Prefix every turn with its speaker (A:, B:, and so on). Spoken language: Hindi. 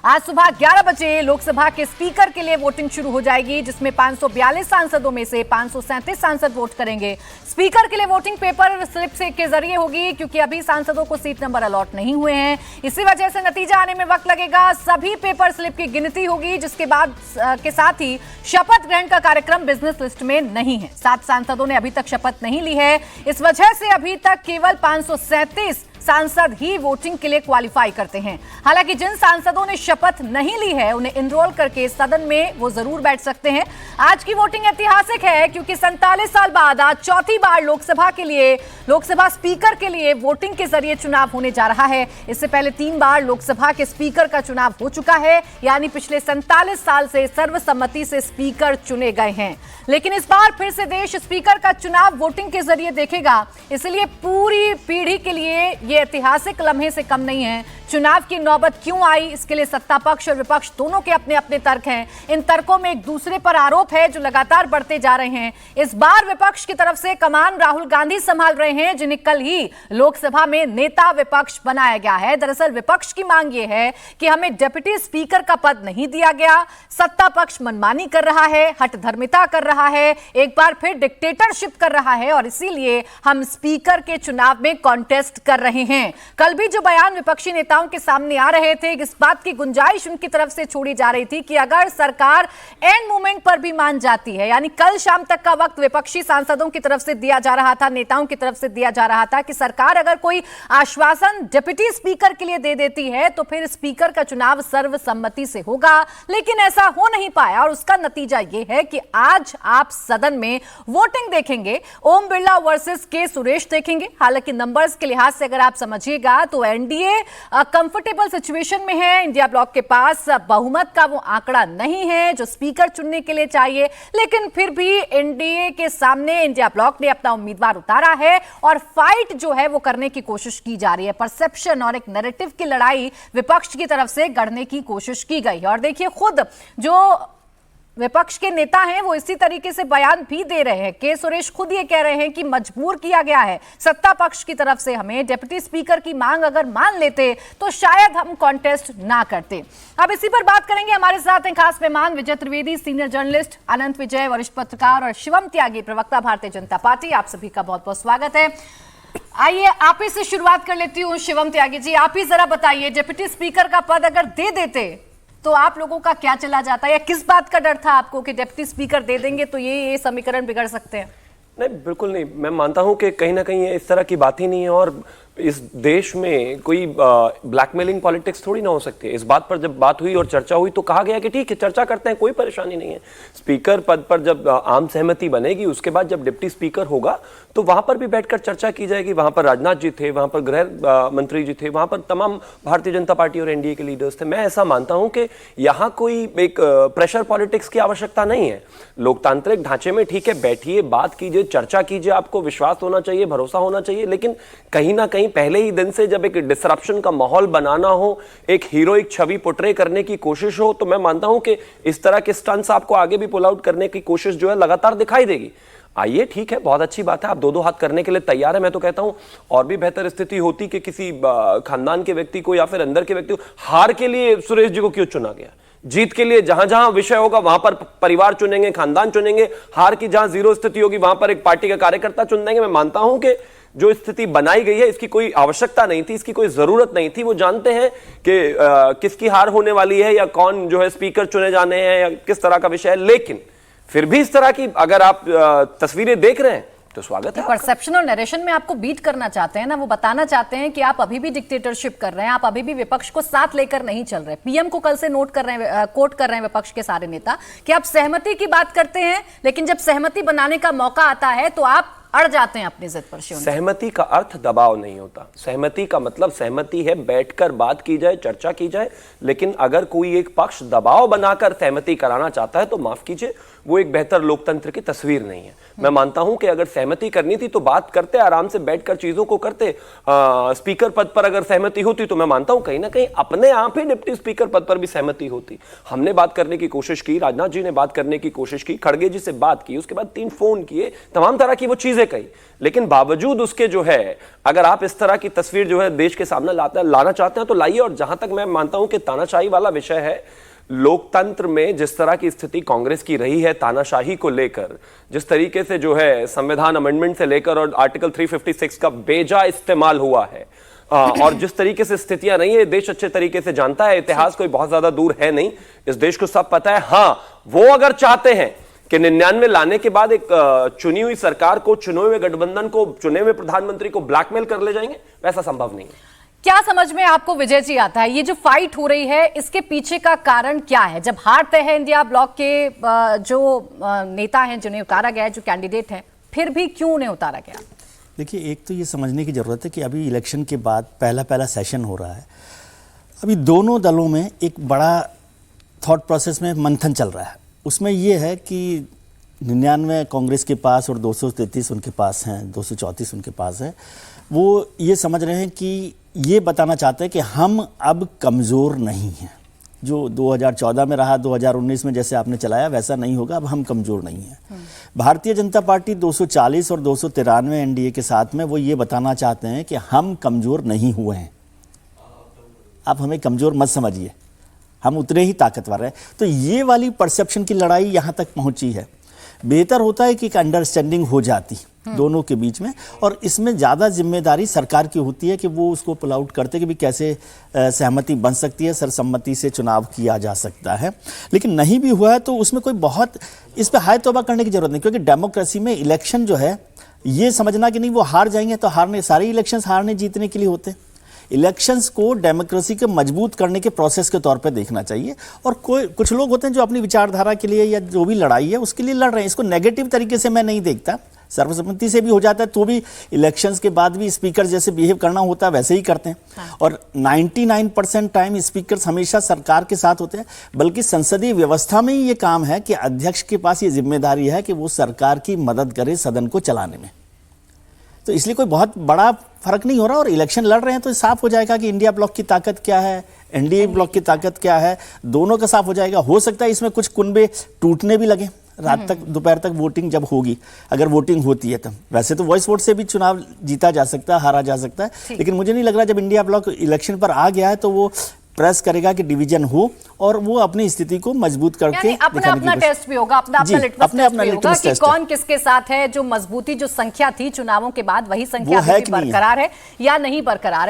A: आज सुबह 11 बजे लोकसभा के स्पीकर के लिए वोटिंग शुरू हो जाएगी, जिसमें 542 सांसदों में से 537 सांसद वोट करेंगे। स्पीकर के लिए वोटिंग पेपर स्लिप से के जरिए होगी, क्योंकि अभी सांसदों को सीट नंबर अलॉट नहीं हुए हैं। इसी वजह से नतीजा आने में वक्त लगेगा। सभी पेपर स्लिप की गिनती होगी, जिसके बाद के साथ ही शपथ ग्रहण का कार्यक्रम बिजनेस लिस्ट में नहीं है। 7 सांसदों ने अभी तक शपथ नहीं ली है। इस वजह से अभी तक केवल 537 सांसद ही वोटिंग के लिए क्वालिफाई करते हैं। हालांकि जिन सांसदों ने शपथ नहीं ली है, उन्हें इनरोल करके सदन में वो जरूर बैठ सकते हैं। आज की वोटिंग ऐतिहासिक है, क्योंकि 47 साल बाद आज चौथी बार लोकसभा स्पीकर के लिए वोटिंग के जरिए चुनाव होने जा रहा है। इससे पहले 3 बार लोकसभा के स्पीकर का चुनाव हो चुका है, यानी पिछले 47 साल से सर्वसम्मति से स्पीकर चुने गए हैं। लेकिन इस बार फिर से देश स्पीकर का चुनाव वोटिंग के जरिए देखेगा। इसलिए पूरी पीढ़ी के लिए ये ऐतिहासिक लम्हे से कम नहीं है। चुनाव की नौबत क्यों आई, इसके लिए सत्ता पक्ष और विपक्ष दोनों के अपने अपने तर्क हैं। इन तर्कों में एक दूसरे पर आरोप है जो लगातार बढ़ते जा रहे हैं। इस बार विपक्ष की तरफ से कमान राहुल गांधी संभाल रहे हैं, जिन्हें कल ही लोकसभा में नेता विपक्ष बनाया गया है। दरअसल विपक्ष की मांग यह है कि हमें डिप्टी स्पीकर का पद नहीं दिया गया। सत्ता पक्ष मनमानी कर रहा है, हठधर्मिता कर रहा है, एक बार फिर डिक्टेटरशिप कर रहा है, और इसीलिए हम स्पीकर के चुनाव में कॉन्टेस्ट कर रहे हैं। कल भी जो बयान विपक्षी नेताओं के सामने आ रहे थे, इस बात की गुंजाइश उनकी तरफ से छोड़ी जा रही थी कि अगर सरकार एंड मोमेंट पर भी मान जाती है, यानी कल शाम तक का वक्त विपक्षी सांसदों की तरफ से दिया जा रहा था, नेताओं की तरफ से दिया जा रहा था कि सरकार अगर कोई आश्वासन डिप्टी स्पीकर के लिए दे देती है तो फिर स्पीकर का चुनाव सर्वसम्मति से होगा। लेकिन ऐसा हो नहीं पाया, और उसका नतीजा यह है कि आज आप सदन में वोटिंग देखेंगे, ओम बिरला वर्सेस के सुरेश देखेंगे। हालांकि नंबर्स के लिहाज से अगर आप समझिएगा तो एनडीए कंफर्टेबल सिचुएशन में है। इंडिया ब्लॉक के पास बहुमत का वो आंकड़ा नहीं है जो स्पीकर चुनने के लिए चाहिए, लेकिन फिर भी एनडीए के सामने इंडिया ब्लॉक ने अपना उम्मीदवार उतारा है और फाइट जो है वो करने की कोशिश की जा रही है। परसेप्शन और एक नैरेटिव की लड़ाई विपक्ष की तरफ से गढ़ने की कोशिश की गई है। और देखिए, खुद जो विपक्ष के नेता हैं वो इसी तरीके से बयान भी दे रहे हैं। के सुरेश खुद ये कह रहे हैं कि मजबूर किया गया है सत्ता पक्ष की तरफ से। हमें डिप्टी स्पीकर की मांग अगर मान लेते तो शायद हम कॉन्टेस्ट ना करते। अब इसी पर बात करेंगे। हमारे साथ हैं खास मेहमान विजय त्रिवेदी, सीनियर जर्नलिस्ट, अनंत विजय, वरिष्ठ पत्रकार, और शिवम त्यागी, प्रवक्ता, भारतीय जनता पार्टी। आप सभी का बहुत बहुत स्वागत है। आइए आप ही से शुरुआत कर लेती हूँ। शिवम त्यागी जी, आप ही जरा बताइए, डिप्टी स्पीकर का पद अगर दे देते तो आप लोगों का क्या चला जाता, या किस बात का डर था आपको कि डिप्टी स्पीकर दे देंगे तो ये समीकरण बिगड़ सकते हैं?
B: नहीं, बिल्कुल नहीं। मैं मानता हूं कि कहीं ना कहीं इस तरह की बात ही नहीं है, और इस देश में कोई ब्लैकमेलिंग पॉलिटिक्स थोड़ी ना हो सकती है। इस बात पर जब बात हुई और चर्चा हुई तो कहा गया कि ठीक है, चर्चा करते हैं, कोई परेशानी नहीं है। स्पीकर पद पर जब आम सहमति बनेगी, उसके बाद जब डिप्टी स्पीकर होगा तो वहां पर भी बैठकर चर्चा की जाएगी। वहां पर राजनाथ जी थे, वहां पर गृह मंत्री जी थे, वहां पर तमाम भारतीय जनता पार्टी और एनडीए के लीडर्स थे। मैं ऐसा मानता हूं कि यहाँ कोई एक प्रेशर पॉलिटिक्स की आवश्यकता नहीं है। लोकतांत्रिक ढांचे में ठीक है, बैठिए, बात कीजिए, चर्चा कीजिए, आपको विश्वास होना चाहिए, भरोसा होना चाहिए। लेकिन कहीं ना कहीं पहले ही दिन से जब एक डिसरप्शन का माहौल बनाना हो, एक हीरोइक छवि पोर्ट्रे करने की कोशिश हो, तो मैं मानता हूं कि इस तरह के स्टंट्स आपको आगे भी पुल आउट करने की कोशिश जो है लगातार दिखाई देगी। आइए, ठीक है, बहुत अच्छी बात है, आप दो हाथ करने के लिए तैयार है। मैं तो कहता हूं और भी बेहतर स्थिति होती कि किसी खानदान के व्यक्ति को या फिर अंदर के व्यक्ति को, हार के लिए सुरेश जी को क्यों चुना गया? जीत के लिए जहां जहां विषय होगा वहां पर परिवार चुनेंगे, खानदान चुनेंगे। हार की जहां जीरो स्थिति होगी वहां पर एक पार्टी का कार्यकर्ता चुन देंगे। मैं मानता हूं कि जो स्थिति बनाई गई है इसकी कोई आवश्यकता नहीं थी, इसकी कोई जरूरत नहीं थी। वो जानते हैं कि किसकी हार होने वाली है, या कौन जो है स्पीकर चुने जाने हैं, या किस तरह का विषय है। लेकिन फिर भी इस तरह की अगर आप तस्वीरें देख रहे हैं तो स्वागत है।
A: परसेप्शन और नरेशन में आपको बीट करना चाहते हैं ना, वो बताना चाहते हैं कि आप अभी भी डिक्टेटरशिप कर रहे हैं, आप अभी भी विपक्ष को साथ लेकर नहीं चल रहे। पीएम को कल से कोट कर रहे हैं विपक्ष के सारे नेता कि आप सहमति की बात करते हैं, लेकिन जब सहमति बनाने का मौका आता है तो आप अड़ जाते हैं अपनी जिद पर।
B: सहमति का अर्थ दबाव नहीं होता। सहमति का मतलब सहमति है, बैठकर बात की जाए, चर्चा की जाए। लेकिन अगर कोई एक पक्ष दबाव बनाकर सहमति कराना चाहता है तो माफ कीजिए, वो एक बेहतर लोकतंत्र की तस्वीर नहीं है। मैं मानता हूं कि अगर सहमति करनी थी तो बात करते, आराम से बैठकर चीजों को करते। स्पीकर पद पर अगर सहमति होती तो मैं मानता हूं कहीं ना कहीं अपने आप ही डिप्टी स्पीकर पद पर भी सहमति होती। हमने बात करने की कोशिश की, राजनाथ जी ने बात करने की कोशिश की, खड़गे जी से बात की, उसके बाद 3 फोन किए, तमाम तरह की वो चीजें चीजें कही, लेकिन बावजूद उसके जो है अगर आप इस तरह की तस्वीर जो है देश के सामने लाना चाहते हैं तो लाइए। और जहां तक मैं मानता हूं कि तानाशाही वाला विषय है, लोकतंत्र में जिस तरह की स्थिति कांग्रेस की रही है तानाशाही को लेकर, जिस तरीके से जो है संविधान अमेंडमेंट से लेकर और आर्टिकल 356 का बेजा इस्तेमाल हुआ है, और जिस तरीके से स्थितियां रही है, देश अच्छे तरीके से जानता है, इतिहास कोई बहुत ज्यादा दूर है नहीं, इस देश को सब पता है। हां, वो अगर चाहते हैं कि 99 लाने के बाद एक चुनी हुई सरकार को, चुने हुए गठबंधन को, चुने हुए प्रधानमंत्री को ब्लैकमेल कर ले जाएंगे, वैसा संभव नहीं है।
A: क्या समझ में आपको विजय जी आता है, ये जो फाइट हो रही है इसके पीछे का कारण क्या है? जब हारते हैं इंडिया ब्लॉक के जो नेता हैं जिन्हें उतारा गया है, जो कैंडिडेट हैं, फिर भी क्यों उन्हें उतारा गया?
C: देखिए, एक तो ये समझने की ज़रूरत है कि अभी इलेक्शन के बाद पहला सेशन हो रहा है। अभी दोनों दलों में एक बड़ा थॉट प्रोसेस में मंथन चल रहा है। उसमें ये है कि 99 कांग्रेस के पास और 233 उनके पास हैं, 234 उनके पास है। वो ये समझ रहे हैं कि ये बताना चाहते हैं कि हम अब कमज़ोर नहीं हैं। जो 2014 में रहा, 2019 में जैसे आपने चलाया वैसा नहीं होगा, अब हम कमज़ोर नहीं हैं। भारतीय जनता पार्टी 240 और 293 एनडीए के साथ में वो ये बताना चाहते हैं कि हम कमज़ोर नहीं हुए हैं, आप हमें कमज़ोर मत समझिए, हम उतने ही ताकतवर हैं। तो ये वाली परसेप्शन की लड़ाई यहाँ तक पहुँची है। बेहतर होता है कि एक अंडरस्टैंडिंग हो जाती दोनों के बीच में, और इसमें ज़्यादा जिम्मेदारी सरकार की होती है कि वो उसको पुल आउट करते कि भी कैसे सहमति बन सकती है, सर्वसम्मति से चुनाव किया जा सकता है। लेकिन नहीं भी हुआ है तो उसमें कोई बहुत इस पर हाय तौबा करने की जरूरत नहीं, क्योंकि डेमोक्रेसी में इलेक्शन जो है, ये समझना कि नहीं वो हार जाएंगे तो हारने, सारे इलेक्शंस हारने जीतने के लिए होते हैं। इलेक्शंस को डेमोक्रेसी के मजबूत करने के प्रोसेस के तौर पे देखना चाहिए। और कुछ लोग होते हैं जो अपनी विचारधारा के लिए या जो भी लड़ाई है उसके लिए लड़ रहे हैं, इसको नेगेटिव तरीके से मैं नहीं देखता। सर्वसम्मति से भी हो जाता है तो भी इलेक्शंस के बाद भी स्पीकर जैसे बिहेव करना होता है वैसे ही करते हैं। हाँ। और 99% टाइम स्पीकर्स हमेशा सरकार के साथ होते हैं, बल्कि संसदीय व्यवस्था में ही ये काम है कि अध्यक्ष के पास ये जिम्मेदारी है कि वो सरकार की मदद करे सदन को चलाने में। तो इसलिए कोई बहुत बड़ा फर्क नहीं हो रहा, और इलेक्शन लड़ रहे हैं तो साफ हो जाएगा कि इंडिया ब्लॉक की ताकत क्या है, एनडीए ब्लॉक की ताकत क्या है, दोनों का साफ हो जाएगा। हो सकता है इसमें कुछ कुनबे टूटने भी लगे रात तक, दोपहर तक वोटिंग जब होगी, अगर वोटिंग होती है तब। वैसे तो वॉइस वोट से भी चुनाव जीता जा सकता है, हारा जा सकता है, लेकिन मुझे नहीं लग रहा जब इंडिया ब्लॉक इलेक्शन पर आ गया है तो वो प्रेस करेगा कि डिवीजन हो, और वो अपनी स्थिति को मजबूत करके
A: अपना टेस्ट भी होगा, अपना लिटमस टेस्ट भी होगा कि कौन किसके साथ है। जो मजबूती, जो संख्या थी चुनावों के बाद, वही संख्या बरकरार है या नहीं बरकरार है।